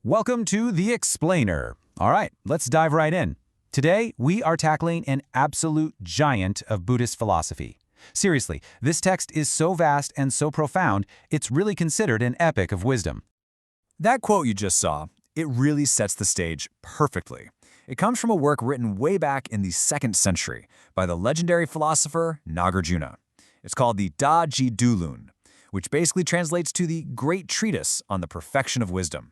Welcome to The Explainer. All right, let's dive right in. Today, we are tackling an absolute giant of Buddhist philosophy. Seriously, this text is so vast and so profound, it's really considered an epic of wisdom. That quote you just saw, it really sets the stage perfectly. It comes from a work written way back in the 2nd century by the legendary philosopher Nāgārjuna. It's called the Dachi Dulun, which basically translates to the Great Treatise on the Perfection of Wisdom.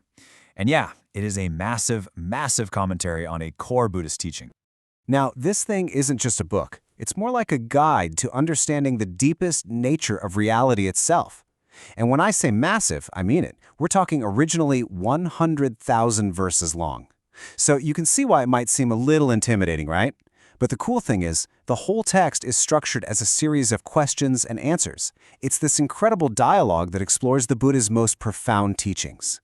And yeah, it is a massive, massive commentary on a core Buddhist teaching. Now, this thing isn't just a book. It's more like a guide to understanding the deepest nature of reality itself. And when I say massive, I mean it. We're talking originally 100,000 verses long. So you can see why it might seem a little intimidating, right? But the cool thing is, the whole text is structured as a series of questions and answers. It's this incredible dialogue that explores the Buddha's most profound teachings.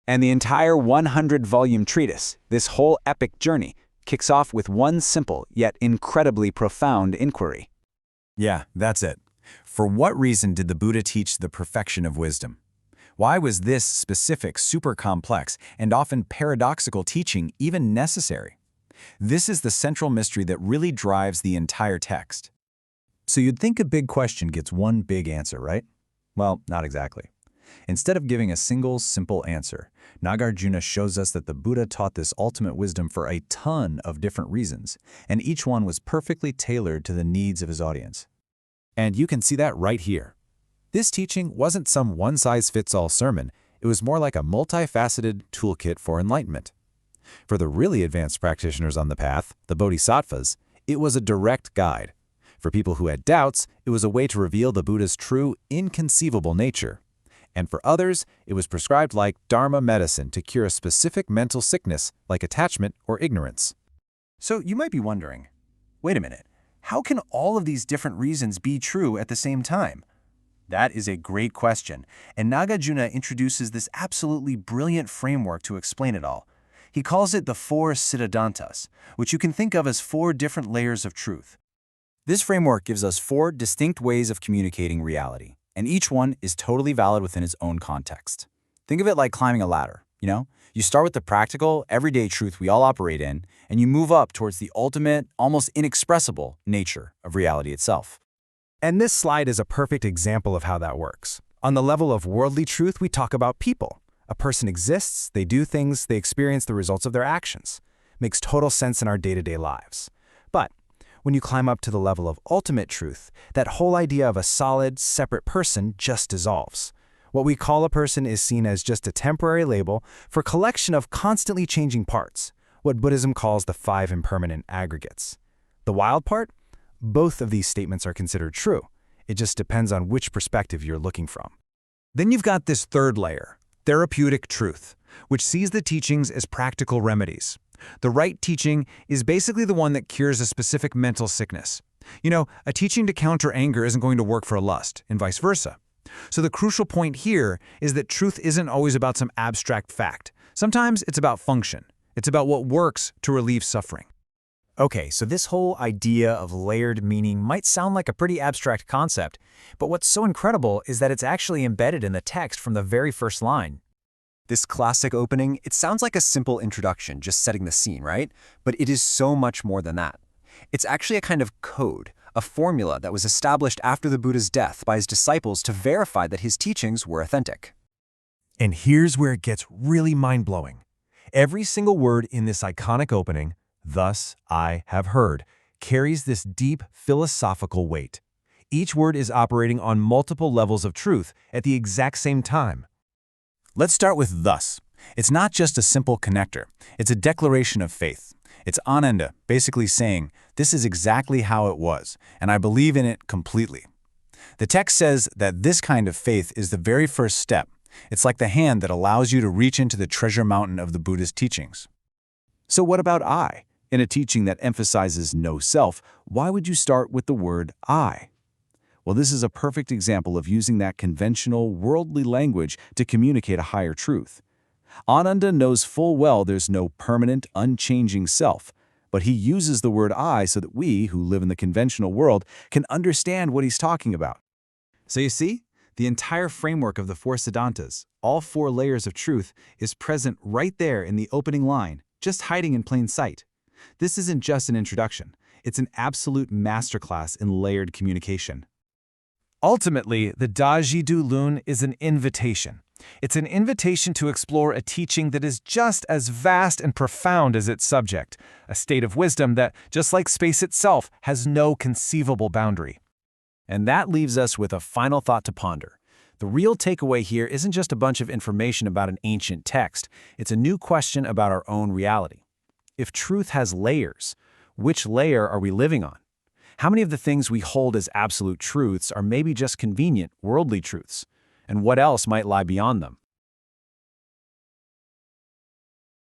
And the entire 100-volume treatise, this whole epic journey, kicks off with one simple yet incredibly profound inquiry. Yeah, that's it. For what reason did the Buddha teach the perfection of wisdom? Why was this specific, super complex, and often paradoxical teaching even necessary? This is the central mystery that really drives the entire text. So you'd think a big question gets one big answer, right? Well, not exactly. Instead of giving a single, simple answer, Nāgārjuna shows us that the Buddha taught this ultimate wisdom for a ton of different reasons, and each one was perfectly tailored to the needs of his audience. And you can see that right here. This teaching wasn't some one-size-fits-all sermon. It was more like a multifaceted toolkit for enlightenment. For the really advanced practitioners on the path, the bodhisattvas, it was a direct guide. For people who had doubts, it was a way to reveal the Buddha's true, inconceivable nature. And for others, it was prescribed like Dharma medicine to cure a specific mental sickness like attachment or ignorance. So you might be wondering, wait a minute, how can all of these different reasons be true at the same time? That is a great question, and Nāgārjuna introduces this absolutely brilliant framework to explain it all. He calls it the 4 siddhantas, which you can think of as 4 different layers of truth. This framework gives us 4 distinct ways of communicating reality, and each one is totally valid within its own context. Think of it like climbing a ladder, You start with the practical, everyday truth we all operate in, and you move up towards the ultimate, almost inexpressible nature of reality itself. And this slide is a perfect example of how that works. On the level of worldly truth, we talk about people. A person exists, they do things, they experience the results of their actions. Makes total sense in our day-to-day lives. But when you climb up to the level of ultimate truth, that whole idea of a solid, separate person just dissolves. What we call a person is seen as just a temporary label for a collection of constantly changing parts, what Buddhism calls the 5 impermanent aggregates. The wild part? Both of these statements are considered true. It just depends on which perspective you're looking from. Then you've got this third layer, therapeutic truth, which sees the teachings as practical remedies. The right teaching is basically the one that cures a specific mental sickness. A teaching to counter anger isn't going to work for a lust, and vice versa. So the crucial point here is that truth isn't always about some abstract fact. Sometimes it's about function. It's about what works to relieve suffering. Okay, so this whole idea of layered meaning might sound like a pretty abstract concept, but what's so incredible is that it's actually embedded in the text from the very first line. This classic opening, it sounds like a simple introduction, just setting the scene, right? But it is so much more than that. It's actually a kind of code, a formula that was established after the Buddha's death by his disciples to verify that his teachings were authentic. And here's where it gets really mind-blowing. Every single word in this iconic opening, "Thus I have heard," carries this deep philosophical weight. Each word is operating on multiple levels of truth at the exact same time. Let's start with thus. It's not just a simple connector. It's a declaration of faith. It's ananda, basically saying, this is exactly how it was, and I believe in it completely. The text says that this kind of faith is the very first step. It's like the hand that allows you to reach into the treasure mountain of the Buddhist teachings. So what about I? In a teaching that emphasizes no self, why would you start with the word I? Well, this is a perfect example of using that conventional, worldly language to communicate a higher truth. Ananda knows full well there's no permanent, unchanging self, but he uses the word I so that we, who live in the conventional world, can understand what he's talking about. So you see, The entire framework of the four Siddhantas, all four layers of truth, is present right there in the opening line, just hiding in plain sight. This isn't just an introduction. It's an absolute masterclass in layered communication. Ultimately, the Daji-do Lun is an invitation. It's an invitation to explore a teaching that is just as vast and profound as its subject, a state of wisdom that, just like space itself, has no conceivable boundary. And that leaves us with a final thought to ponder. The real takeaway here isn't just a bunch of information about an ancient text. It's a new question about our own reality. If truth has layers, which layer are we living on? How many of the things we hold as absolute truths are maybe just convenient, worldly truths? And what else might lie beyond them?